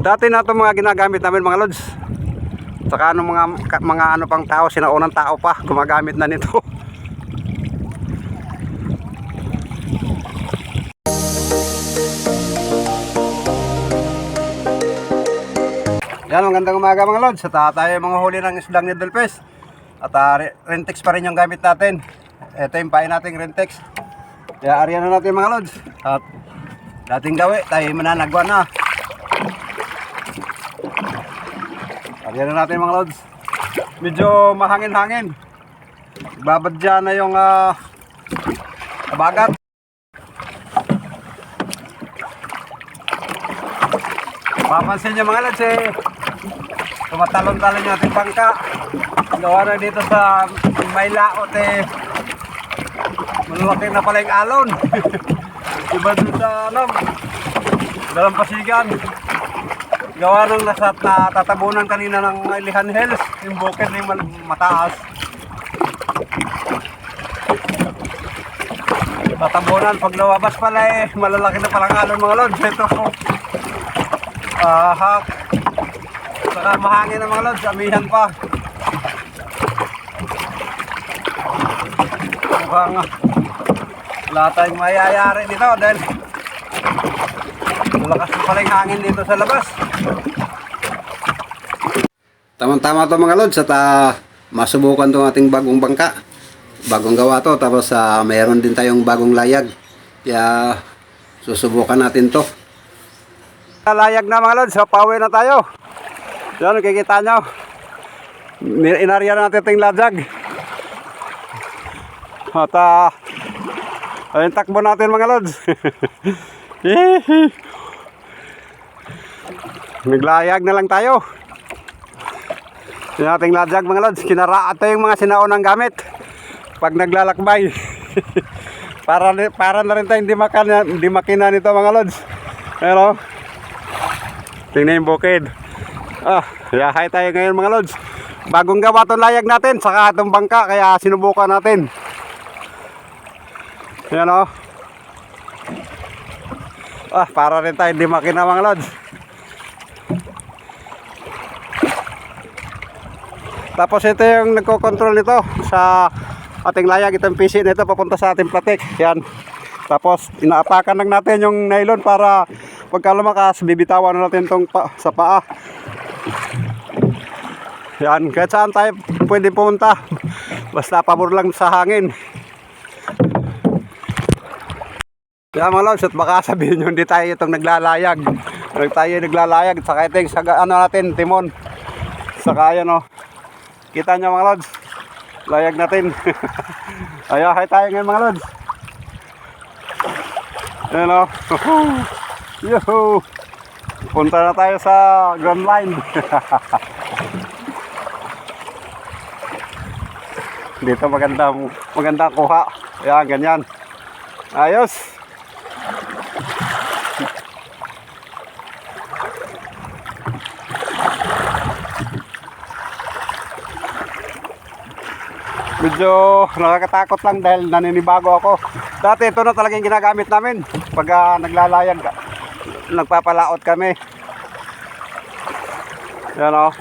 Dati na ito mga ginagamit namin mga lods. Saka ano, mga ano pang tao, sinaunang tao pa gumagamit na nito. Yan, magandang umaga mga lods. At tayo mga huli ng isdang needlefish. At Rentex pa rin yung gamit natin. Ito yung pain nating Rentex. Kaya ariyan na natin mga lods. At dating gawi, tayo mananagwa na. Ariyan na natin mga lods. Medyo mahangin-hangin. Babadya na yung bagat. Papansin nyo mga lods tumatalon-talon yung ating bangka. Gawa na dito sa may laot malaki na pala yung alon. Iba dun sa dalampasigan. Gawa nang natatabunan kanina ng Ilihan Hills. Yung bukid na yung mataas. Tatabunan pag nawabas pala malalaki na palang alon mga lods. Ito saka mahangin na mga lods, amihan pa. Mukhang wala tayong mayayari dito dahil malakas na pala yung hangin dito sa labas. Tamang-tama to mga lods at masubukan tong ating bagong bangka. Bagong gawa to, tapos mayroon din tayong bagong layag. Kaya susubukan natin to. Layag na mga lods, so pauwi na tayo. Yan, nakikita nyo. Inarya natin ito yung layag. At ayun, takbo natin mga lods. Naglayag na lang tayo. Yung ating layag mga lods, kinaraat ito yung mga sinaunang gamit pag naglalakbay. para na rin tayong di makina nito mga lods. Pero tingnan yung bukid. Yahay tayo ngayon mga lods. Bagong gawa itong layag natin, saka itong bangka, kaya sinubukan natin. Yan o. Para rin tayo di makina mga lods. Tapos ito yung nagko-control nito sa ating layag. Itong PC nito papunta sa ating platik. Yan. Tapos inaapakan lang natin yung nylon para pagka lumakas, bibitawan na natin itong sa paa. Yan, kahit saan tayo pwede pumunta, basta pabor lang sa hangin. Yan mga lods, at baka sabihin nyo hindi tayo itong naglalayag. Tayo naglalayag, saka ito yung natin, timon. Saka yan kita nyo mga lods, layag natin. Ayahay tayo ngayon mga lods. Yan Yuhu! Punta na tayo sa ground line. Dito magandang kuha. Ayan, ganyan. Ayos. Medyo nakakatakot lang dahil naninibago ako. Dati ito na talagang ginagamit namin pag naglalayag. Nagpapalaot kami. Yan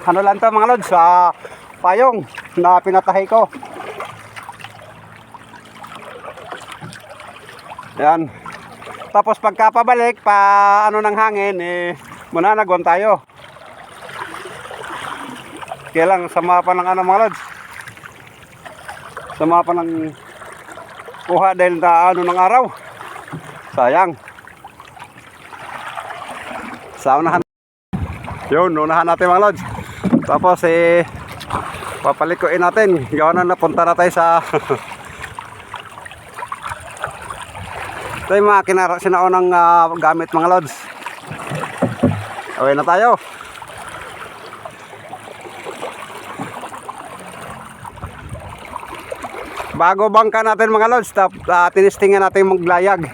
ano lang to mga lods, sa payong na pinatahi ko. Yan. Tapos pagkapabalik ng hangin mananagwan tayo. Kaya lang sama pa ng mga lods. Sama pa ng kuha dahil ng araw. Sayang. Sa unahan. Yun, unahan natin mga lods. Tapos papalikuin natin. Gawa na napunta na tayo sa ito yung mga sinaunang gamit mga lods. Away na tayo. Bago bangka natin mga lods, tinistingan natin maglayag.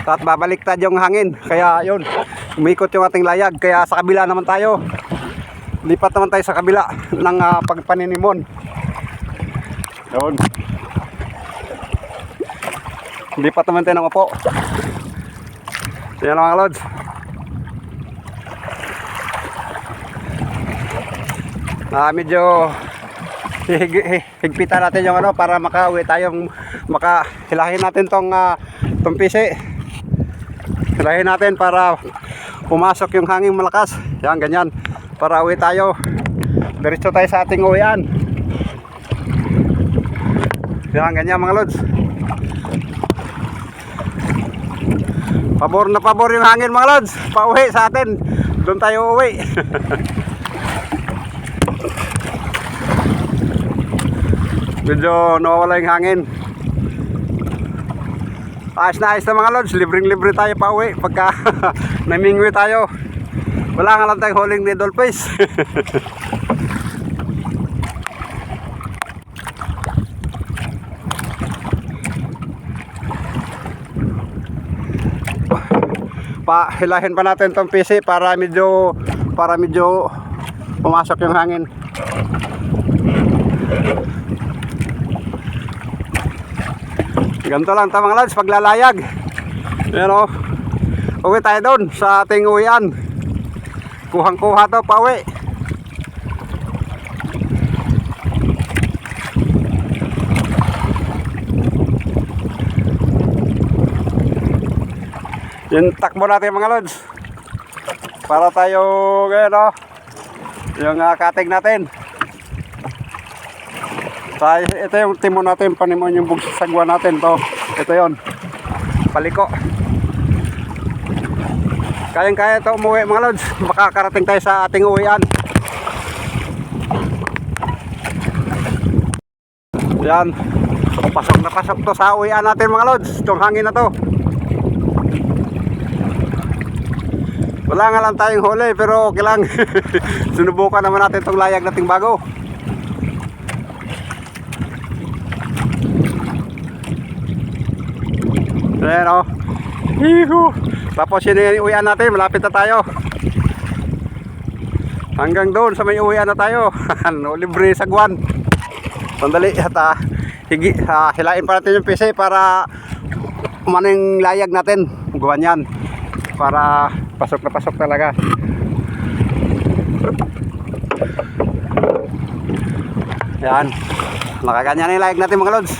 At babaliktad yung hangin. Kaya yun, umikot yung ating layag. Kaya sa kabila naman tayo. Lipat naman tayo sa kabila ng pagpaninimon. Yun. Lipat naman tayo ng upo. Yan mga lods. Medyo higpitan natin yung ano para makauwi tayong hilahin natin tong pisi. Hilahin natin para pumasok yung hangin malakas. Yan, ganyan. Para uwi tayo. Diretso tayo sa ating uwian. Yan, ganyan mga lods. Pabor na pabor yung hangin mga lods. Pauwi sa atin. Doon tayo uwi. Medyo nawawala yung hangin. Ayos na mga lods. Libreng-libre tayo pa uwi pagka namingwi tayo. Wala nga lang tayong huling needle face. Hilahin pa natin tong PC para medyo pumasok yung hangin. Ganito lang tamang lads paglalayag. Yan o. Uwi tayo doon sa ating uwian. Kuhang-kuha to pa uwi. Yung takbo natin mga lods. Para tayo ganyan o. Yung cutting natin. Ito yung timon natin, panimon yung bugsagwa natin to. Ito yon, paliko. Kayang-kaya ito umuwi mga lods. Makakarating tayo sa ating uwian. Yan, pasok na pasok to sa uwian natin mga lods. Itong hangin na to. Wala nga lang tayong huli pero okay lang. Sinubukan naman natin itong layag nating bago. Ayan o. Tapos yun yung uwian natin. Malapit na tayo. Hanggang doon sa may uwian na tayo. No, libre sagwan. Sandali at hilain pa natin yung PC para umaning layag natin. Gawan yan. Para pasok na pasok talaga. Yan. Nakaganyan yung layag natin mga lods.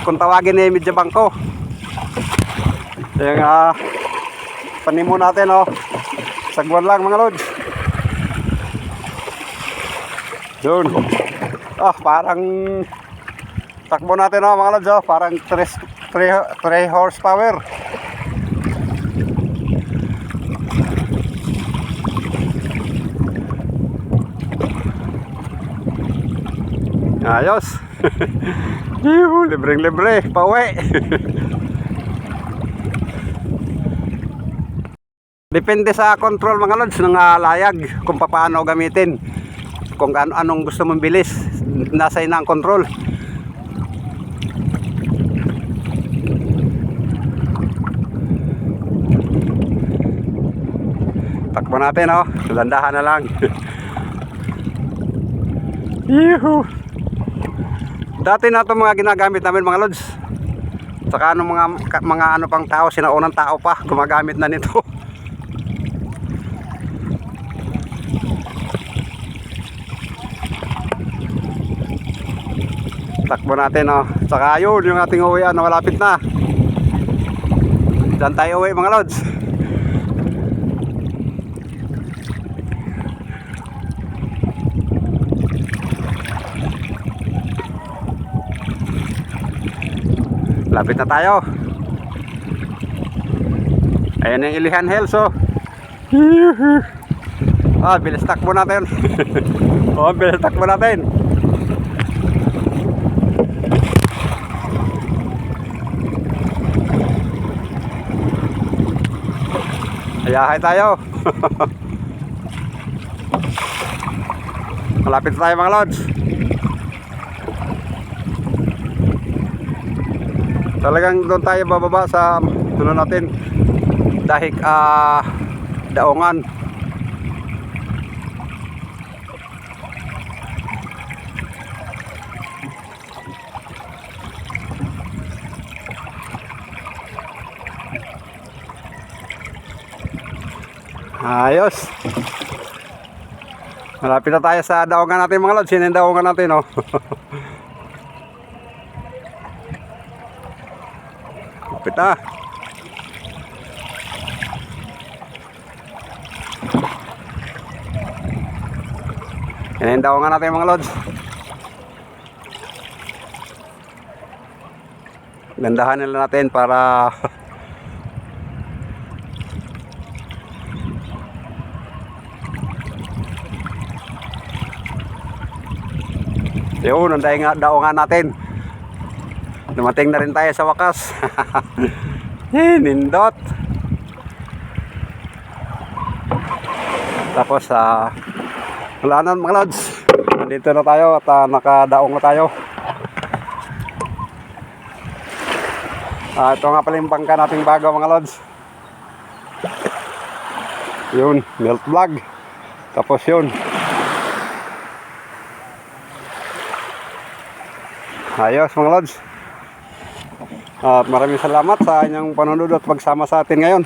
Kung tawagin ni Medya Bangko. Yung panimo natin oh. Sagwan lang mga lods. Doon. Parang takbo natin oh mga lods oh. Parang 3 horsepower. Ayos. Libreng-libre, pauwi. Depende sa control mga lods ng layag kung paano gamitin. Kung anong gusto mong bilis, nasa ina ang control. Takbo natin oh, landahan na lang. Yuhu. Dati na itong mga ginagamit namin mga lods. Saka mga ano pang tao, sinaunang tao pa gumagamit na nito. Takbo natin oh. Saka yun yung ating uwian na malapit na. Diyan tayo uwi mga lods. Lapit na tayo. Ayan yung Ilihan Hills oh. Bilis takbo natin. Bilis takbo natin. Ayahay tayo. Malapit na tayo mga lods. Talagang doon tayo bababa sa ano natin, dahik daungan. Ayos. Malapit na tayo sa daungan natin mga lods. Yan yung daungan natin, oh. Malapit na. Yan yung daungan natin mga lods. Gandahan nila natin para yun, ang daungan natin. Dumating na rin tayo sa wakas. Nindot. Tapos wala na mga lods. Nandito na tayo at nakadaong na tayo. Ito nga pala yung bangka nating bago mga lods. Yun, melt vlog. Tapos yun. Ayos mga lods. At maraming salamat sa inyong panonood at pagsama sa atin ngayon.